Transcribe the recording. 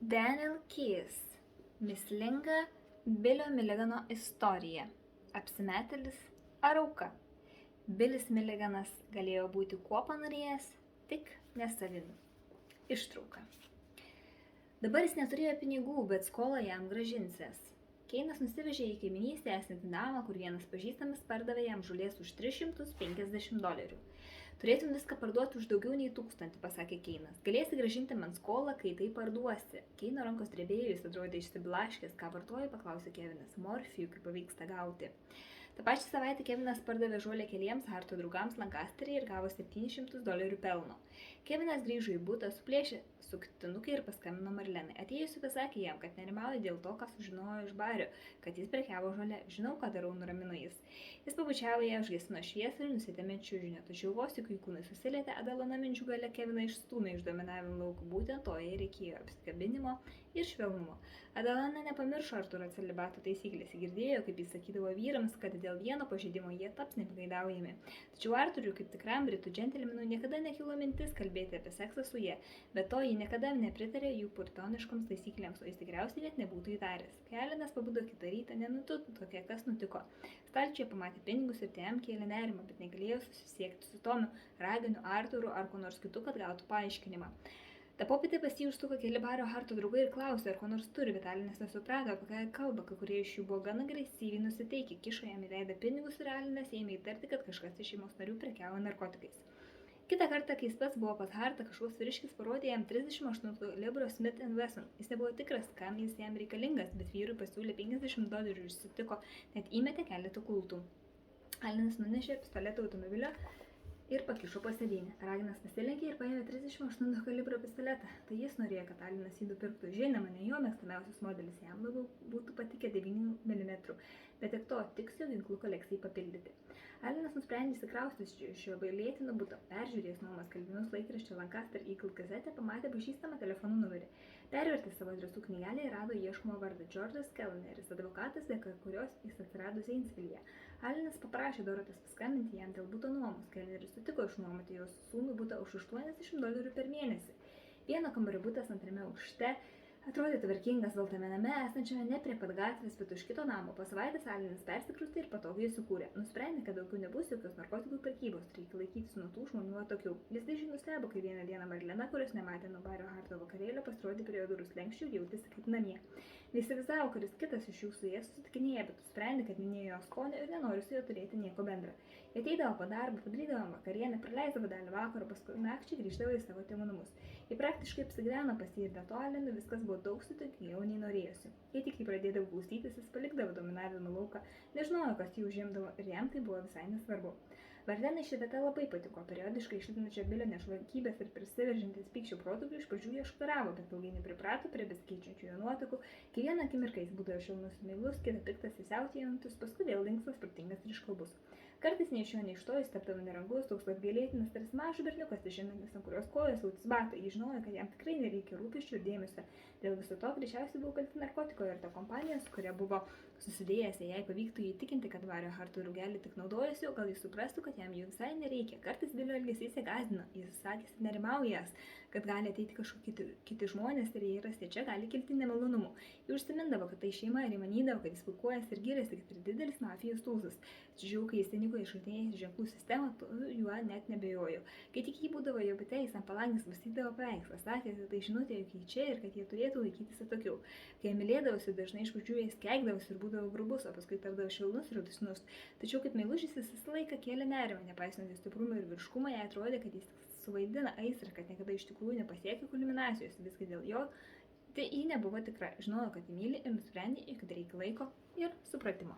Daniel Keyes. Mįslinga Bilio Milligano istorija. Apsimetėlis ar auka? Bilis Milliganas galėjo būti kuo panorėjęs, tik ne savimi. Ištrauka. Dabar jis neturėjo pinigų, bet skolą jam grąžinsės. Keinas nusivežė į kaiminystę esantį namą, kur vienas pažįstamas pardavė jam žolės už $350. Turėtum viską parduoti už daugiau nei 1000, pasakė Keinas. Galėsi grąžinti man skolą, kai tai parduosi. Keino rankos drebėjo, jis atrodė išsiblaškęs. Ką vartoji, paklausė Kevinas. Morfijų, kaip pavyksta gauti. Ta pačią savaitę Kevinas pardavė žolę keliems Harto draugams Lancasteryje ir gavo $700 pelno. Kevinas grįžo į butą, suplėšė suktinuką ir paskambino Marlenai. Atėjusi pasakė jam, kad nerimauja dėl to, ką sužinojo iš bario, kad jis prekiavo žolę. Žinau, ką darau, nuramino jis. Jis pabučiavo ją, užgesino šviesą ir nusitėmė čiužinio. Tačiau vos tik jų kūnai susilietė, Adelona minčių gale Keviną išstūmė iš dominavimo laukų. Būtent to jai reikėjo - apsikabinimo ir švelnumo. Adelona nepamiršo Artūro celibato taisyklės. Girdėjo, kaip jis sakydavo vyrams, kad dėl vieno pažeidimo jie taps nepageidaujami. Tačiau Artūrui, kaip tikram britų džentelmenui, niekada nekilo mintis kalbėti apie seksą su ja. Be to, ji niekada nepritarė jų purtoniškoms taisyklėms, o jis tikriausiai net nebūtų įtaręs. Kelinas pabudo kitą rytą, nenutuokė, kas nutiko. Stalčiuje pamatė pinigus ir tai jam kėlė nerimą, bet negalėjo susisiekti su Tomiu, Raginiu, Artūru ar kuo nors kitu, kad gautų paaiškinimą. Ta popietė pas jį užsuko keli bario Harto draugai ir klausė, ar ko nors turi, bet Alinas nesuprato, apie ką kalba, kai kurie iš jų buvo gana agresyviai nusiteikę, kišo jam į veidą pinigus ir Alinas ėmė įtarti, kad kažkas iš šeimos narių prekiavo narkotikais. Kitą kartą, kai jis pats buvo pas Hartą, kažkoks vyriškis parodė jam 38 libro Smith & Wesson. Jis nebuvo tikras, kam jis jam reikalingas, bet vyrui pasiūlė $50 ir išsitiko, net įmetė keletą kultų. Alinas nunešė pistoletą automobilio ir pakišo po sėdynę. Raginas pasilenkė ir paėmė 38 kalibro pistoletą. Tai jis norėjo, kad Alinas jį nupirktų. Žinoma, ne jo mėgstamiausias modelis, jam labiau būtų patikę 9 mm, bet tik to tiks jo ginklų kolekcijai papildyti. Alinas nusprendė įsikraustyti iš šio bailėtino buto. Peržiūrėjęs nuomos skelbimus laikraščio Lancaster Eagle gazetę, pamatė pažįstamą telefonų numerį. Pervertė savo adresų knygelę ir rado ieškomą vardą George'as Kellneris, advokatas, dėka kurios jis atsirado Zanesvilyje. Alinas paprašė Dorotės paskambinti jam dėl buto nuomos. Kellneris sutiko išnuomoti jos sūnų butą už $80 per mėnesį. Vieno kambario butas antrame aukšte atrodė tvarkingas baltame name, esančiame ne prie pat gatvės, bet už kito namo. Po savaitės Alinas persikraustė ir patogiai įsikūrė. Nusprendė, kad daugiau nebus jokios narkotikų prekybos, reikia laikytis nuo tų žmonių atokiau. Jis dažnai nustebo, kai vieną dieną Marlena, kurios nematė nuo bario Harto vakarėlio, pasirodė prie jo durų slenksčių ir jautėsi kaip namie. Neįsivaizdavo, kuris kitas iš jų su jais susitikinėja, bet nusprendė, kad minėjo jo skonį ir nenori su juo turėti nieko bendra. Jie ateidavo po darbo, padarydavo vakarienę, praleisdavo dalį vakaro, paskui nakčiai grįždavo į savo tėvų namus. Jie praktiškai apsigyveno pas jį ir be to Alinui viskas buvo daug sudėtingiau nei norėjosi. Jei tik jį pradėdavo klausytis, jis palikdavo dominavimo lauką, nežinojo, kas jį užimdavo ir jam tai buvo visai nesvarbu. Marlenai ši vieta labai patiko, periodiškai išlitinančio Bilio nešvankybės ir prisiveržiantis pykčio protrūkių iš pradžių ieškaravo, bet ilgainiui priprato prie besikeičiančių jo nuotaikų. Kiekvieną akimirką jis būdavo švelnus ir meilus, kitą piktas įsiautėjantis, paskui vėl linksmas, protingas ir iškalbus. Kartais nei iš jo, nei iš to jis tapdavo nerangus, toks apgailėtinas, tarsi mažas berniukas, žinantis, ant kurios kojos autis batai. Jis žinojo, kad jam tikrai nereikia rūpesčių ir dėmesio. Dėl viso to greičiausiai buvo kalti narkotiko ir ta kompanija, su kuria buvo susidėjęs, jei pavyktų jį įtikinti, kad vario Harto draugelį tik naudojasi, o gal jis suprastų, kad jam jų visai nereikia. Kartais Bilio elgesys įgąsdino, jis sakėsi nerimaujas, kad gali ateiti kažkokie kiti žmonės ir jei rasti čia gali kilti nemalonumų. Jis užsimindavo, kad tai šeima ir įmanydavo, kad jis puikuojasi ir giriasi, kad ir didelis mafijos tūzas. Tačiau, kai jis teniko išradėjęs ženklų sistemą, juo net nebejojo. Kai tik jį būdavo jo bute, jis ant palangės varstydavo paveikslą, sakė, kad tai žinutė, jog jį čia ir kad jie turėtų laikytis atokiau. Kai mylėdavosi, dažnai iš pradžių jais keikdavosi ir būdavo grubus, o paskui tapdavo švelnus ir dusnus. Tačiau kaip meilužis jis visą laiką kėlė nerimą, nepaisant jo stiprumo ir virškumo, jai atrodė, kad jis suvaidina aistrą, kad niekada iš tikrųjų nepasiekė kulminacijos, visgi dėl jo. Tai ji nebuvo tikra, žinojo, kad jį myli ir nusprendė, kad reikia laiko ir supratimo.